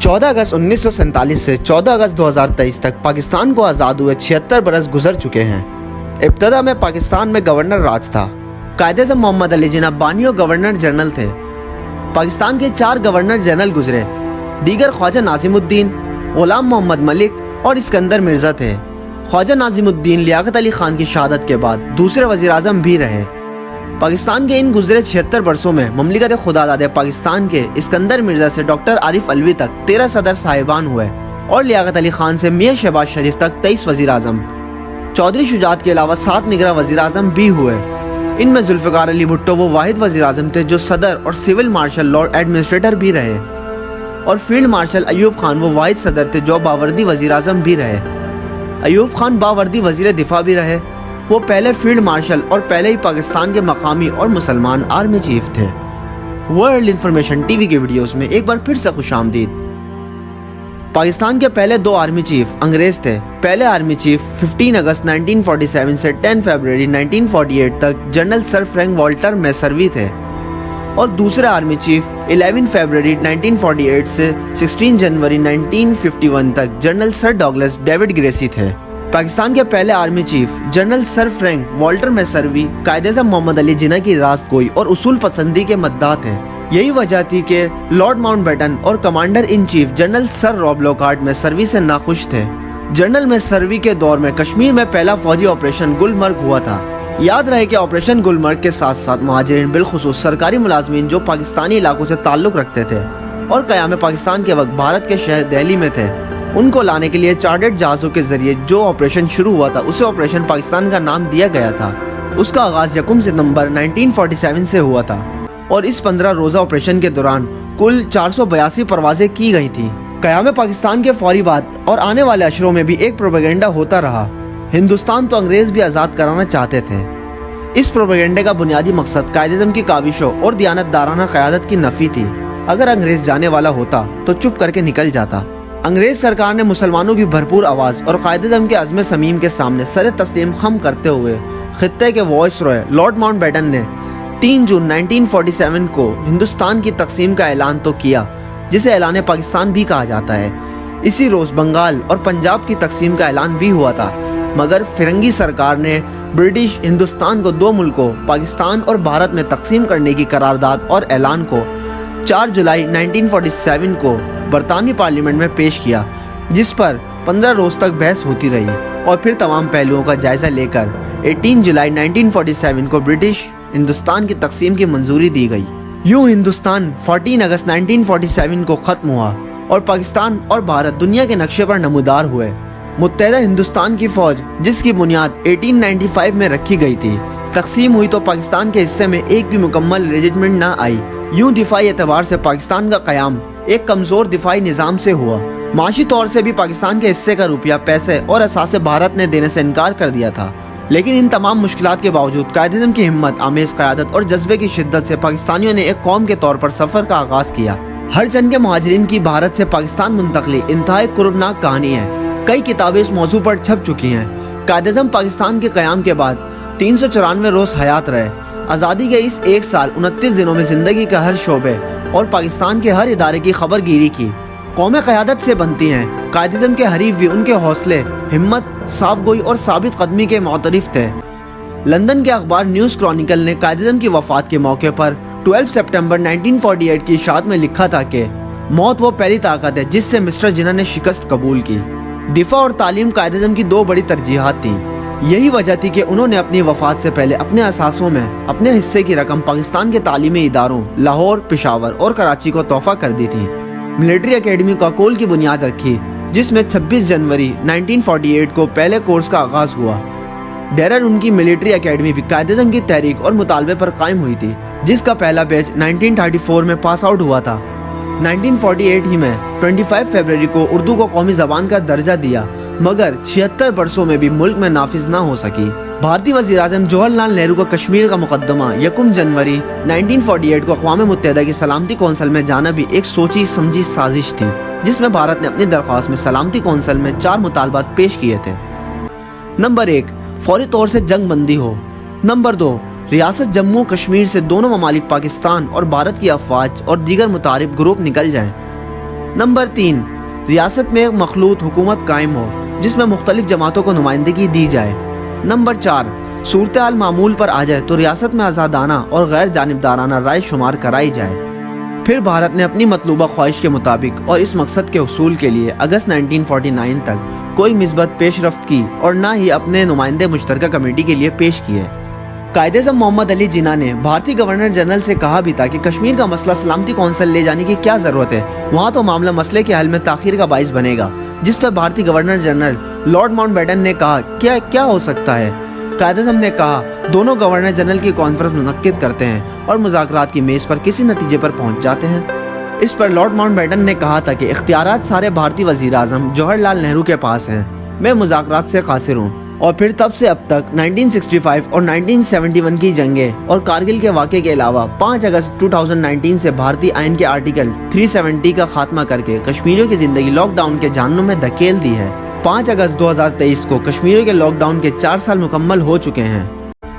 14 अगस्त 1947 से 14 अगस्त 2023 तक पाकिस्तान को आज़ाद हुए 76 बरस गुजर चुके हैं। इब्तदा में पाकिस्तान में गवर्नर राज था। कायदे-ए-आज़म मोहम्मद अली जिन्ना बानी और गवर्नर जनरल थे। पाकिस्तान के 4 गवर्नर जनरल गुजरे। दीगर ख्वाजा नाज़िमुद्दीन, गुलाम मोहम्मद मलिक और इस्कंदर मिर्ज़ा थे। ख्वाजा नाज़िमुद्दीन लियाकत अली खान की शहादत के बाद दूसरे वज़ीर आज़म भी रहे। पाकिस्तान के इन गुजरे 76 वर्षों में ममलिकत खुदादाद पाकिस्तान के इस्कंदर मिर्ज़ा से डॉक्टर आरिफ अलवी तक 13 सदर साहिबान हुए और लियाकत अली खान से मियां शहबाज शरीफ तक 23 वज़ीर आज़म। चौधरी शुजात के अलावा 7 निगरां वज़ीर आज़म भी हुए। इनमें जुल्फ़िकार अली भुट्टो वो वाहिद वज़ीर आज़म थे जो सदर और सिविल मार्शल लॉर्ड एडमिनिस्ट्रेटर भी रहे, और फील्ड मार्शल अयूब खान वो वाहिद सदर थे जो बावर्दी वज़ीर आज़म भी रहे। अयूब खान बावर्दी वज़ीर दिफा भी रहे। वो पहले फील्ड मार्शल और पहले ही पाकिस्तान के मकामी और मुसलमान आर्मी चीफ थे। वर्ल्ड इंफॉर्मेशन टीवी के वीडियोस में एक बार फिर से खुशामदीद। पाकिस्तान के पहले 2 आर्मी चीफ अंग्रेज थे। पहले आर्मी चीफ 15 अगस्त 1947 से 10 फरवरी 1948 तक जनरल सर फ्रैंक वॉल्टर मैसर्वी थे, और दूसरे आर्मी चीफ 11 फरवरी 1948 से 16 जनवरी 1951 तक general sir Douglas David Gracey थे। पाकिस्तान के पहले army chief general sir Frank Walter Messervy Quaid-e-Azam Mohammad Ali Jinnah की रास्तगोई और उसूल पसंदी के मद्दाह थे। यही वजह थी कि लॉर्ड माउंटबेटन और commander in chief general sir Rob Lockhart Messervy से नाखुश थे। जनरल मैसर्वी के दौर में कश्मीर में पहला फौजी ऑपरेशन गुलमर्ग हुआ था। याद रहे कि ऑपरेशन गुलमर्ग के साथ साथ मुहाजिरीन बिलखुसूस सरकारी मुलाजमीन जो पाकिस्तानी इलाकों से ताल्लुक रखते थे और क़याम पाकिस्तान के वक्त भारत के शहर दिल्ली में थे, उनको लाने के लिए चार्टर्ड जहाज़ों के जरिए जो ऑपरेशन शुरू हुआ था उसे ऑपरेशन पाकिस्तान का नाम दिया गया था। उसका आगाज 1 सितंबर 1947 से हुआ था और इस 15 रोज़ा ऑपरेशन के दौरान कुल 482 परवाजें की गई थी। क़याम पाकिस्तान के फौरी बाद और आने वाले अशरों में भी एक प्रोपेगेंडा होता रहा। हिंदुस्तान तो अंग्रेज भी आज़ाद कराना चाहते थे। इस प्रोपेगेंडे का बुनियादी मकसद कायदे-ए-आज़म की काविशों और दियानतदाराना क़यादत की नफ़ी थी। अगर अंग्रेज जाने वाला होता तो चुप करके निकल जाता। अंग्रेज सरकार ने मुसलमानों की भरपूर आवाज़ और कायदे-ए-आज़म के अज़्म समीम के सामने सर तस्लीम खम करते हुए खित्ते के वॉइस रॉय लॉर्ड माउंटबेटन ने 3 जून 1947 को हिंदुस्तान की तकसीम का ऐलान तो किया, जिसे ऐलान पाकिस्तान भी कहा जाता है। इसी रोज़ बंगाल और पंजाब की तकसीम का ऐलान भी हुआ था, मगर फिरंगी सरकार ने ब्रिटिश हिंदुस्तान को 2 मुल्कों पाकिस्तान और भारत में तकसीम करने की करारदाद और ऐलान को 4 जुलाई 1947 को बरतानवी पार्लियामेंट में पेश किया, जिस पर 15 रोज तक बहस होती रही और फिर तमाम पहलुओं का जायजा लेकर 18 जुलाई 1947 को ब्रिटिश हिंदुस्तान की तकसीम की मंजूरी दी गई। यूं हिंदुस्तान 14 अगस्त 1947 को खत्म हुआ और पाकिस्तान और भारत दुनिया के नक्शे पर नमूदार हुए। मुत्तहदा हिंदुस्तान की फौज, जिसकी बुनियाद 1895 में रखी गई थी, तकसीम हुई तो पाकिस्तान के हिस्से में एक भी मुकम्मल रेजिमेंट न आई। यूं दिफाई एतबार से पाकिस्तान का क़याम एक कमजोर दिफाई निज़ाम से हुआ। माशी तौर से भी पाकिस्तान के हिस्से का रुपया, पैसे और असासे भारत ने देने से इनकार कर दिया था। लेकिन इन तमाम मुश्किलात के बावजूद कायदे-ए-आज़म की हिम्मत, आमेज़ क़यादत और जज्बे की शिद्दत से पाकिस्तानियों ने एक कौम के तौर पर सफ़र का आगाज़ किया। हर जन के मुहाजिरीन की भारत से पाकिस्तान मुंतकली इंतहाई कुर्बनाक कहानी है। कई किताबें इस मौजू पर छप चुकी हैं। कायदे-ए-आज़म पाकिस्तान के क़याम के बाद 394 रोज़ हयात रहे। आज़ादी के इस 1 साल 29 दिनों में ज़िंदगी के हर शोबे और पाकिस्तान के हर इदारे की खबरगिरी की। कौमें क़यादत से बनती हैं। कायदे-ए-आज़म के हरीफ भी उनके हौसले, हिम्मत, साफ़गोई और साबित कदमी के मुतरिफ थे। लंदन के अखबार न्यूज़ क्रॉनिकल ने कायदे-ए-आज़म की वफ़ात के मौके पर 12 सितंबर 1948 की इशाअत में लिखा था कि मौत वो पहली ताकत है जिससे मिस्टर जिन्ना ने शिकस्त कबूल की। दिफा और तालीम कायदे-ए-आज़म की 2 बड़ी तरजीहात थीं। यही वजह थी कि उन्होंने अपनी वफ़ात से पहले अपने असासों में अपने हिस्से की रकम पाकिस्तान के तालीमी इदारों लाहौर, पेशावर और कराची को तोहफा कर दी थी। मिलिट्री एकेडमी काकोल की बुनियाद रखी, जिसमें 26 जनवरी 1948 को पहले कोर्स का आगाज हुआ। देहरादून की मिलिट्री एकेडमी भी कायदे-ए-आज़म की तहरीक और मुतालबे पर कायम हुई थी, जिसका पहला बैच 1934 में पास आउट हुआ था। 1948 ही में 25 फरवरी को उर्दू को कौमी ज़बान का दर्जा दिया, मगर 76 वर्षों में भी मुल्क में नाफिज ना हो सकी। भारतीय वज़ीर आज़म जवाहरलाल नेहरू का कश्मीर का मुकदमा 1 जनवरी 1948 को अक़वाम मुत्तहिदा की सलामती कौंसिल में जाना भी एक सोची समझी साजिश थी, जिसमें भारत ने अपनी दरख्वास्त में सलामती कौंसिल में 4 मुतालबात पेश किए थे। नंबर 1, फौरी तौर से जंग बंदी हो। नंबर 2, रियासत जम्मू कश्मीर से दोनों ममालिक पाकिस्तान और भारत की अफवाज और दीगर मुतारिब ग्रुप निकल जाएं। नंबर 3, रियासत में एक मखलूत हुकूमत कायम हो जिसमें मुख्तलिफ जमातों को नुमाइंदगी दी जाए। नंबर 4, सूरत हाल मामूल पर आ जाए तो रियासत में आज़ादाना और गैर जानिबदाराना राय शुमार कराई जाए। फिर भारत ने अपनी मतलूबा ख्वाहिश के मुताबिक और इस मकसद के हुसूल के लिए अगस्त 1949 तक कोई मिसबत पेशरफ्त की और न ही अपने नुमाइंदे मुश्तरका कमेटी के लिए पेश किए। कायदे-ए-आज़म मोहम्मद अली जिन्ना ने भारतीय गवर्नर जनरल से कहा भी था कि कश्मीर का मसला सलामती कौंसिल ले जाने की क्या जरूरत है, वहाँ तो मामला मसले के हल में ताखीर का बाइस बनेगा। जिस पर भारतीय गवर्नर जनरल लॉर्ड माउंटबेटन ने कहा क्या हो सकता है। कायदे-ए-आज़म ने कहा दोनों गवर्नर जनरल की कॉन्फ्रेंस मुनक्किद करते हैं और मुज़ाकरात की मेज पर किसी नतीजे पर पहुंच जाते हैं। इस पर लॉर्ड माउंटबेटन ने कहा था कि इख्तियारात सारे भारतीय वज़ीर आज़म जवाहरलाल नेहरू के पास हैं, मैं मुज़ाकरात से कासिर हूँ। और फिर तब से अब तक 1965 और 1971 की जंगें और कारगिल के वाक़े के अलावा 5 अगस्त 2019 से भारतीय आइन के आर्टिकल 370 का खात्मा करके कश्मीरियों की जिंदगी लॉकडाउन के जहन्नुम में धकेल दी है। 5 अगस्त 2023 को कश्मीरियों के लॉकडाउन के 4 साल मुकम्मल हो चुके हैं।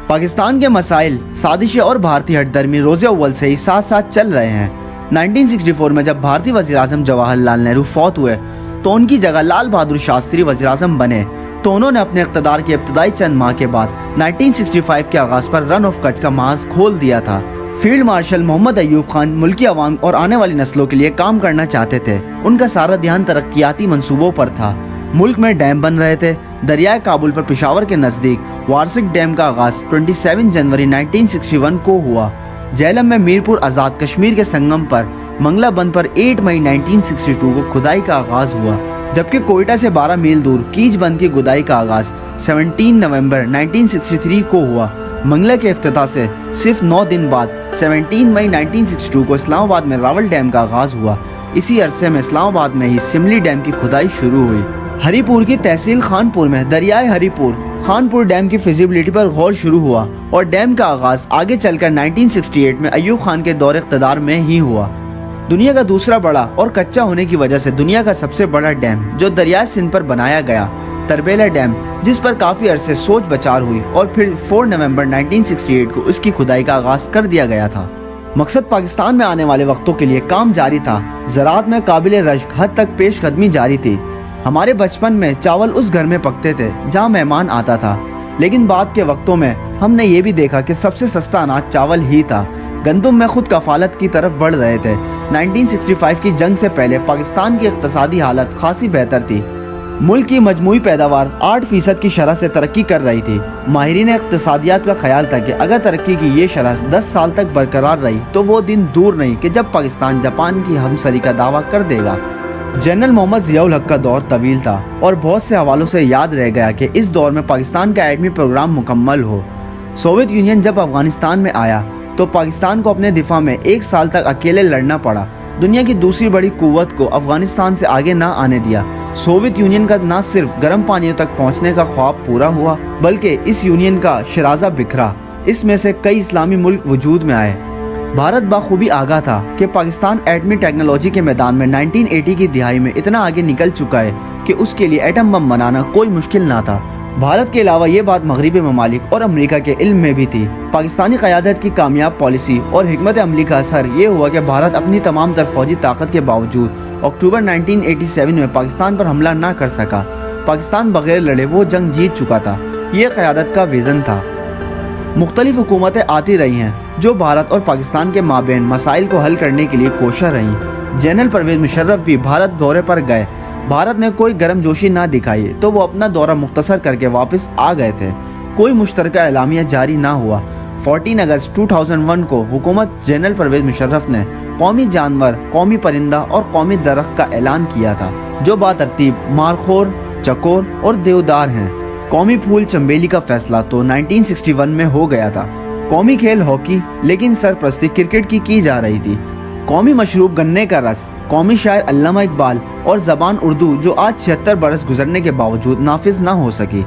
पाकिस्तान के मसाइल, साजिशें और भारतीय हटदर्मी रोज़े अव्वल से ही साथ साथ चल रहे हैं। 1964 में जब भारतीय वज़ीर आज़म जवाहरलाल नेहरू फौत हुए तो उनकी जगह लाल बहादुर शास्त्री वज़ीर आज़म बने, तो उन्होंने अपने इक़्तिदार के इब्तदाई चंद माह के बाद 1965 के आगाज पर रन ऑफ कच्छ का मार्ग खोल दिया था। फील्ड मार्शल मोहम्मद अयूब खान मुल्की अवाम और आने वाली नस्लों के लिए काम करना चाहते थे। उनका सारा ध्यान तरक्याती मंसूबों पर था। मुल्क में डैम बन रहे थे। दरियाए काबुल पर पेशावर के नजदीक वार्षिक डैम का आगाज 27 जनवरी 1961 को हुआ। झेलम में मीरपुर आजाद कश्मीर के संगम पर मंगला बंद पर 8 मई 1962 को खुदाई का आगाज हुआ, जबकि कोयटा से 12 मील दूर कीच बंद की खुदाई का आगाज 17 नवंबर 1963 को हुआ। मंगला के इफ्तिताह से सिर्फ 9 दिन बाद 17 मई 1962 को इस्लामाबाद में रावल डैम का आगाज हुआ। इसी अरसे में इस्लामाबाद में ही सिमली डैम की खुदाई शुरू हुई। हरीपुर की तहसील खानपुर में दरियाए हरीपुर खानपुर डैम की फिजिबिलिटी पर गौर शुरू हुआ और डैम का आगाज आगे चलकर 1968 में अयूब खान के दौर इक़्तिदार में ही हुआ। दुनिया का दूसरा बड़ा और कच्चा होने की वजह से दुनिया का सबसे बड़ा डैम जो दरियाए सिंध पर बनाया गया, तरबेला डैम, जिस पर काफी अरसे सोच बचार हुई और फिर 4 नवंबर 1968 को उसकी खुदाई का आगाज कर दिया गया था। मकसद पाकिस्तान में आने वाले वक्तों के लिए काम जारी था। ज़राअत में काबिल रश्क हद तक पेशकदमी जारी थी। हमारे बचपन में चावल उस घर में पकते थे जहाँ मेहमान आता था, लेकिन बाद के वक्तों में हमने ये भी देखा कि सबसे सस्ता अनाज चावल ही था। गंदुम में खुद कफालत की तरफ बढ़ रहे थे। 1965 की जंग से पहले पाकिस्तान की इक़्तिसादी हालत खासी बेहतर थी। मुल्क की मजमूई पैदावार 8% की शरह से तरक्की कर रही थी। माहिरीन इक़्तिसादियात का ख्याल था कि अगर तरक्की की ये शरह 10 साल तक बरकरार रही तो वो दिन दूर नहीं कि जब पाकिस्तान जापान की हमसरी का दावा कर देगा। जनरल मोहम्मद ज़ियाउल हक का दौर तवील था और बहुत से हवालों से याद रह गया कि इस दौर में पाकिस्तान का एटमी प्रोग्राम मुकम्मल हो। सोवियत यूनियन जब अफगानिस्तान में आया तो पाकिस्तान को अपने दिफा में 1 साल तक अकेले लड़ना पड़ा। दुनिया की दूसरी बड़ी कुव्वत को अफगानिस्तान से आगे ना आने दिया। सोवियत यूनियन का न सिर्फ गर्म पानियों तक पहुंचने का ख्वाब पूरा हुआ, बल्कि इस यूनियन का शराजा बिखरा। इसमें से कई इस्लामी मुल्क वजूद में आए। भारत बाखूबी आगाह था कि पाकिस्तान एटमी टेक्नोलॉजी के मैदान में 1980 की दिहाई में इतना आगे निकल चुका है कि उसके लिए एटम बम बनाना कोई मुश्किल ना था। भारत के अलावा ये बात मगरबी ममालिक और अमेरिका के इल्म में भी थी। पाकिस्तानी क़यादत की कामयाब पॉलिसी और हिकमत अमली का असर ये हुआ कि भारत अपनी तमाम तर फौजी ताकत के बावजूद अक्टूबर 1987 में पाकिस्तान पर हमला ना कर सका। पाकिस्तान बगैर लड़े वो जंग जीत चुका था। ये क़यादत का विज़न था। मुख्तलिफ हुकूमतें आती रही हैं जो भारत और पाकिस्तान के माबेन मसाइल को हल करने के लिए कोशा रहीं। जनरल परवेज़ मुशर्रफ भी भारत दौरे पर गए। भारत ने कोई गर्मजोशी ना दिखाई तो वो अपना दौरा मुख्तसर करके वापस आ गए थे। कोई मुश्तरका एलामिया जारी ना हुआ। 14 अगस्त 2001 को हुकूमत जनरल परवेज़ मुशर्रफ ने कौमी जानवर, कौमी परिंदा और कौमी दरख्त का ऐलान किया था, जो बातरतीब मारखोर, चकोर और देवदार हैं। कौमी फूल चंबेली का फैसला तो 1961 में हो गया था। कौमी खेल हॉकी, लेकिन सरपरस्ती क्रिकेट की जा रही थी। कौमी मशरूब गन्ने का रस, कौमी शायर अल्लामा इकबाल और ज़बान उर्दू जो आज 76 बरस गुजरने के बावजूद नाफिज ना हो सकी।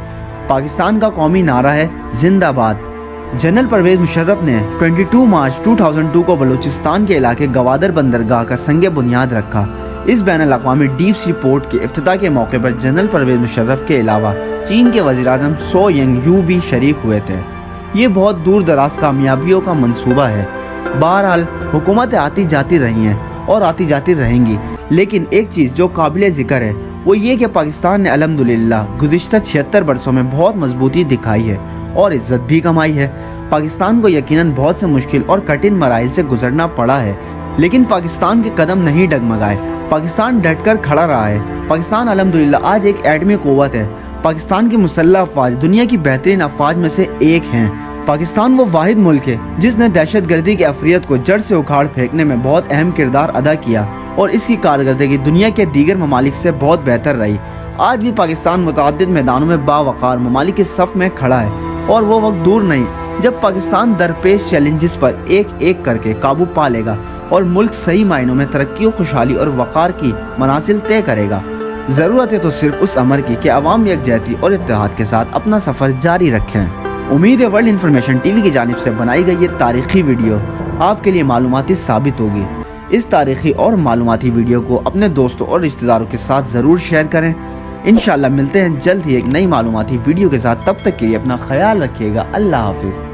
पाकिस्तान का कौमी नारा है जिंदाबाद। जनरल परवेज़ मुशर्रफ ने 22 मार्च 2002 को बलूचिस्तान के इलाके गवादर बंदरगाह का संगे बुनियाद रखा। इस बैनुल-अक़वामी डीप सी पोर्ट के इफ्तिताह के मौके पर जनरल परवेज़ मुशर्रफ के अलावा चीन के वज़ीर-ए-आज़म सो यंग यू भी शरीक हुए थे। ये बहुत दूर दराज कामयाबियों का मंसूबा है। बहरहाल हुकूमतें आती जाती रही हैं और आती जाती रहेंगी, लेकिन एक चीज़ जो काबिल ज़िक्र है वो ये कि पाकिस्तान ने अल्हम्दुलिल्लाह गुज़िश्ता 76 बरसों में बहुत मजबूती दिखाई है और इज्जत भी कमाई है। पाकिस्तान को यकीनन बहुत से मुश्किल और कठिन मराइल से गुजरना पड़ा है, लेकिन पाकिस्तान के कदम नहीं डगमगाए। पाकिस्तान डटकर खड़ा रहा है। पाकिस्तान अल्हम्दुलिल्लाह आज एक एटमी क़ुव्वत है। पाकिस्तान की मुसल्लह अफवाज दुनिया की बेहतरीन अफवाज में से एक हैं। पाकिस्तान वो वाहिद मुल्क है जिसने दहशतगर्दी की अफरियत को जड़ से उखाड़ फेंकने में बहुत अहम किरदार अदा किया और इसकी कारकर्दगी दुनिया के दीगर ममालिक से बहुत बेहतर रही। आज भी पाकिस्तान मुतअद्दिद मैदानों में बावकार ममालिक के सफ में खड़ा है और वो वक्त दूर नहीं जब पाकिस्तान दरपेश चैलेंजेस पर एक एक करके काबू पा लेगा और मुल्क सही मायनों में तरक्की, खुशहाली और वक़ार की मनाजिल तय करेगा। ज़रूरत है तो सिर्फ उस अमर की कि अवाम यकजहती और इत्तेहाद के साथ अपना सफ़र जारी रखें। उम्मीद है वर्ल्ड इन्फॉर्मेशन टीवी की जानिब से बनाई गई ये तारीखी वीडियो आपके लिए मालूमाती साबित होगी। इस तारीखी और मालूमाती वीडियो को अपने दोस्तों और रिश्तेदारों के साथ ज़रूर शेयर करें। इंशाअल्लाह मिलते हैं जल्द ही एक नई मालूमाती वीडियो के साथ। तब तक के लिए अपना ख्याल रखिएगा। अल्लाह हाफिज़।